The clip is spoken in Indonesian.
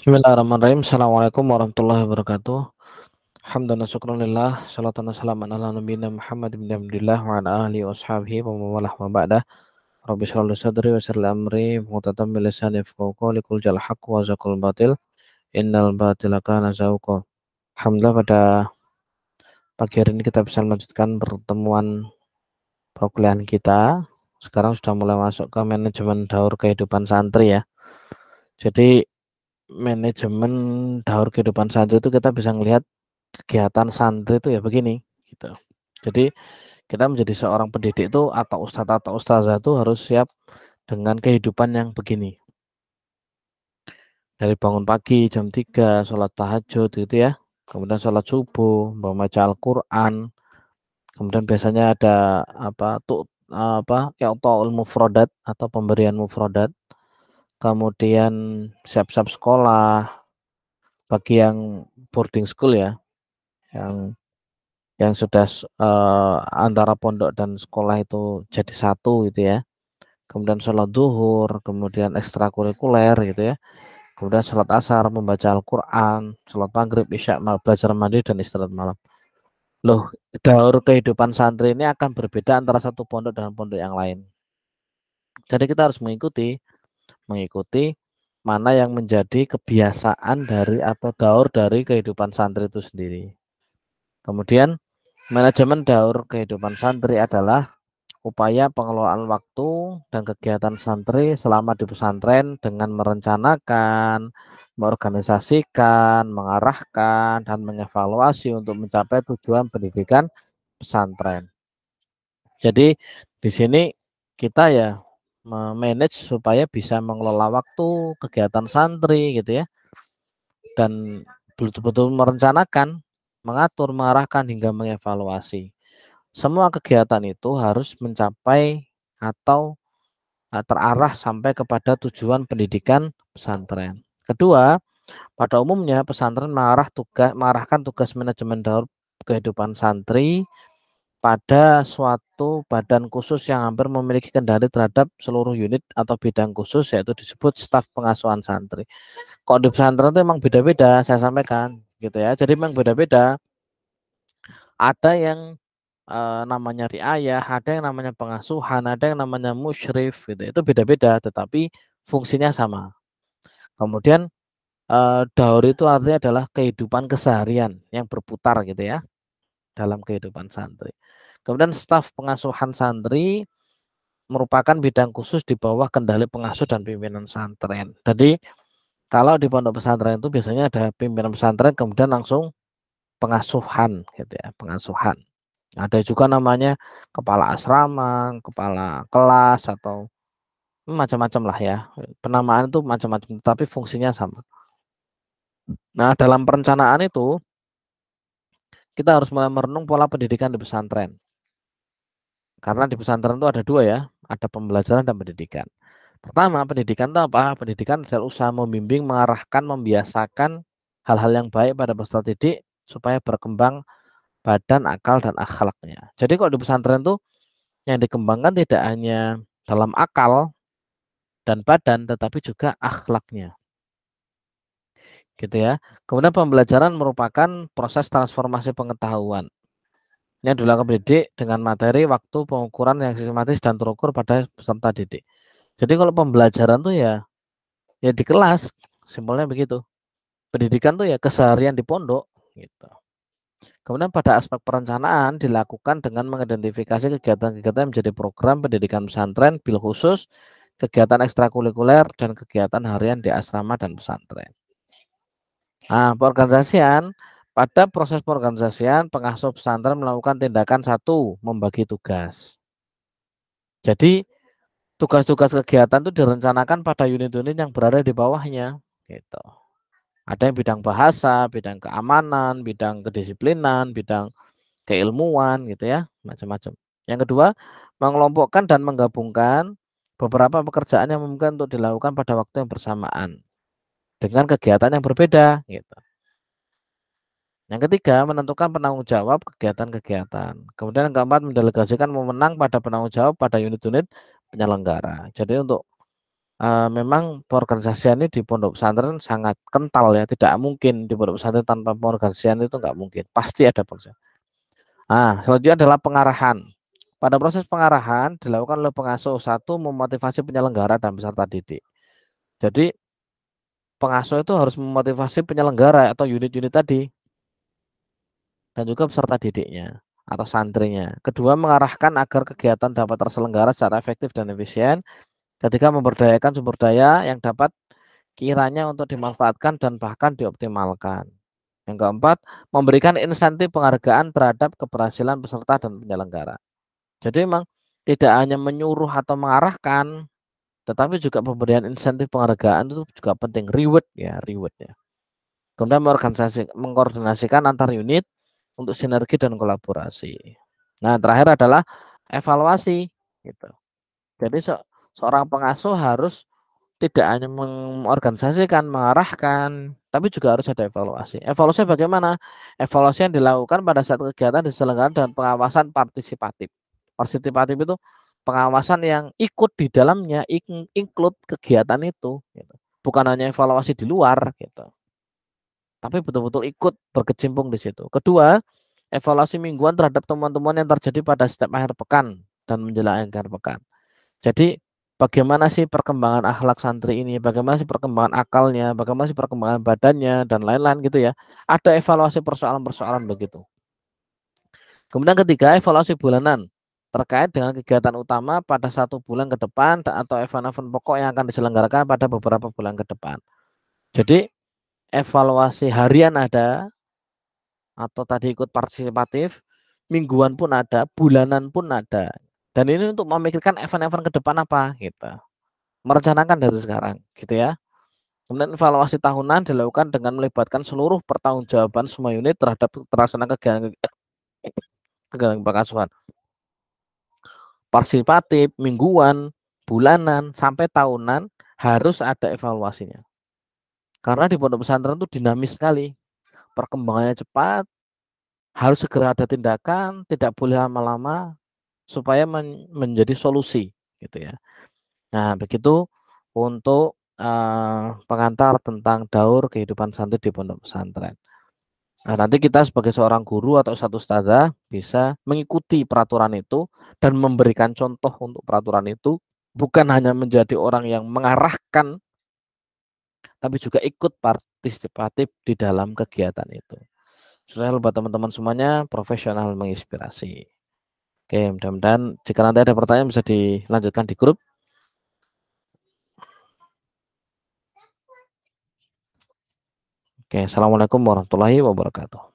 Bismillahirrahmanirrahim. Assalamualaikum warahmatullahi wabarakatuh. Hamdan wa syukranillah. Salatan wa salaman ala nabiyina Muhammad bin Abdillah wa ala alihi wa ashabihi wa mawalah wa ba'dah. Rabbi shrah li sadri wa yassir li amri muqtatam bil lisani yafqahu qawli qul jal haqq wa zaqul batil innal batila kana zahuqa. Alhamdulillah, pada pagi hari ini kita bisa melanjutkan pertemuan perkuliahan kita. Sekarang sudah mulai masuk ke manajemen daur kehidupan santri ya. Jadi manajemen daur kehidupan santri itu kita bisa melihat kegiatan santri itu ya begini gitu. Jadi kita menjadi seorang pendidik itu atau ustadz atau ustazah itu harus siap dengan kehidupan yang begini. Dari bangun pagi jam 3, sholat tahajud gitu ya. Kemudian sholat subuh, membaca Al-Qur'an. Kemudian biasanya ada i'taul mufradat atau pemberian mufradat. Kemudian siap-siap sekolah bagi yang boarding school ya, yang sudah antara pondok dan sekolah itu jadi satu gitu ya. Kemudian sholat duhur, kemudian ekstrakurikuler gitu ya. Kemudian sholat asar, membaca Al-Quran, sholat maghrib, isya, belajar mandi, dan istirahat malam. Loh, daur kehidupan santri ini akan berbeda antara satu pondok dengan pondok yang lain. Jadi kita harus mengikuti mana yang menjadi kebiasaan dari atau daur dari kehidupan santri itu sendiri. Kemudian manajemen daur kehidupan santri adalah upaya pengelolaan waktu dan kegiatan santri selama di pesantren dengan merencanakan, mengorganisasikan, mengarahkan, dan mengevaluasi untuk mencapai tujuan pendidikan pesantren. Jadi di sini kita ya memanage supaya bisa mengelola waktu kegiatan santri gitu ya, dan betul-betul merencanakan, mengatur, mengarahkan hingga mengevaluasi. Semua kegiatan itu harus mencapai atau terarah sampai kepada tujuan pendidikan pesantren. Kedua, pada umumnya pesantren mengarahkan tugas manajemen daur kehidupan santri pada suatu badan khusus yang hampir memiliki kendali terhadap seluruh unit atau bidang khusus, yaitu disebut staf pengasuhan santri. Kok di pesantren itu memang beda-beda, saya sampaikan gitu ya. Jadi memang beda-beda. Ada yang namanya riayah, ada yang namanya pengasuhan, ada yang namanya musyrif gitu. Itu beda-beda tetapi fungsinya sama. Kemudian daur itu artinya adalah kehidupan keseharian yang berputar gitu ya dalam kehidupan santri. Kemudian staf pengasuhan santri merupakan bidang khusus di bawah kendali pengasuh dan pimpinan pesantren. Jadi kalau di pondok pesantren itu biasanya ada pimpinan pesantren kemudian langsung pengasuhan gitu ya, pengasuhan. Ada juga namanya kepala asrama, kepala kelas atau macam-macam lah ya. Penamaan itu macam-macam, tapi fungsinya sama. Nah, dalam perencanaan itu kita harus mulai merenung pola pendidikan di pesantren. Karena di pesantren itu ada dua ya, ada pembelajaran dan pendidikan. Pertama, pendidikan itu apa? Pendidikan adalah usaha membimbing, mengarahkan, membiasakan hal-hal yang baik pada peserta didik supaya berkembang badan, akal, dan akhlaknya. Jadi kalau di pesantren itu yang dikembangkan tidak hanya dalam akal dan badan, tetapi juga akhlaknya. Gitu ya. Kemudian pembelajaran merupakan proses transformasi pengetahuan. Ini adalah pendidik dengan materi, waktu, pengukuran yang sistematis dan terukur pada peserta didik. Jadi kalau pembelajaran tuh ya di kelas, simpelnya begitu. Pendidikan tuh ya keseharian di pondok gitu. Kemudian pada aspek perencanaan dilakukan dengan mengidentifikasi kegiatan-kegiatan yang menjadi program pendidikan pesantren, bil khusus, kegiatan ekstrakurikuler, dan kegiatan harian di asrama dan pesantren. Nah, perorganisasian, pada proses perorganisasian, pengasuh pesantren melakukan tindakan satu, membagi tugas. Jadi, tugas-tugas kegiatan itu direncanakan pada unit-unit yang berada di bawahnya. Gitu. Ada yang bidang bahasa, bidang keamanan, bidang kedisiplinan, bidang keilmuan gitu ya, macam-macam. Yang kedua, mengelompokkan dan menggabungkan beberapa pekerjaan yang mungkin untuk dilakukan pada waktu yang bersamaan dengan kegiatan yang berbeda gitu. Yang ketiga, menentukan penanggung jawab kegiatan-kegiatan. Kemudian yang keempat, mendelegasikan wewenang pada penanggung jawab pada unit-unit penyelenggara. Jadi untuk memang perorganisasian ini di pondok pesantren sangat kental ya, tidak mungkin di pondok pesantren tanpa perorganisasian itu nggak mungkin, pasti ada proses. Nah, selanjutnya adalah pengarahan. Pada proses pengarahan dilakukan oleh pengasuh satu memotivasi penyelenggara dan peserta didik. Jadi pengasuh itu harus memotivasi penyelenggara atau unit-unit tadi dan juga peserta didiknya atau santrinya. Kedua, mengarahkan agar kegiatan dapat terselenggara secara efektif dan efisien. Ketika memberdayakan sumber daya yang dapat kiranya untuk dimanfaatkan dan bahkan dioptimalkan. Yang keempat, memberikan insentif penghargaan terhadap keberhasilan peserta dan penyelenggara. Jadi memang tidak hanya menyuruh atau mengarahkan, tetapi juga pemberian insentif penghargaan itu juga penting, reward ya, reward ya. Kemudian mengkoordinasikan antar unit untuk sinergi dan kolaborasi. Nah, terakhir adalah evaluasi gitu. Jadi seorang pengasuh harus tidak hanya mengorganisasikan, mengarahkan, tapi juga harus ada evaluasi. Evaluasi bagaimana? Evaluasi yang dilakukan pada saat kegiatan diselenggarakan dengan pengawasan partisipatif. Partisipatif itu pengawasan yang ikut di dalamnya, include kegiatan itu. Gitu. Bukan hanya evaluasi di luar, gitu. Tapi betul-betul ikut berkecimpung di situ. Kedua, evaluasi mingguan terhadap temuan-temuan yang terjadi pada setiap akhir pekan dan menjelang akhir pekan. Jadi bagaimana sih perkembangan akhlak santri ini, bagaimana sih perkembangan akalnya, bagaimana sih perkembangan badannya, dan lain-lain gitu ya. Ada evaluasi persoalan-persoalan begitu. Kemudian ketiga, evaluasi bulanan terkait dengan kegiatan utama pada 1 bulan ke depan atau event-event pokok yang akan diselenggarakan pada beberapa bulan ke depan. Jadi evaluasi harian ada, atau tadi ikut partisipatif, mingguan pun ada, bulanan pun ada. Dan ini untuk memikirkan event-event ke depan apa gitu. Merencanakan dari sekarang gitu ya. Kemudian evaluasi tahunan dilakukan dengan melibatkan seluruh pertanggungjawaban semua unit terhadap terlaksana kegiatan pengasuhan. Partisipatif, mingguan, bulanan, sampai tahunan harus ada evaluasinya. Karena di pondok pesantren itu dinamis sekali. Perkembangannya cepat, harus segera ada tindakan, tidak boleh lama-lama supaya menjadi solusi gitu ya. Nah, begitu untuk pengantar tentang daur kehidupan santri di pondok pesantren. Nah, nanti kita sebagai seorang guru atau satu ustadzah bisa mengikuti peraturan itu dan memberikan contoh untuk peraturan itu, bukan hanya menjadi orang yang mengarahkan, tapi juga ikut partisipatif di dalam kegiatan itu. Sukses buat teman-teman semuanya, profesional menginspirasi. Oke, mudah-mudahan jika nanti ada pertanyaan bisa dilanjutkan di grup. Oke, assalamualaikum warahmatullahi wabarakatuh.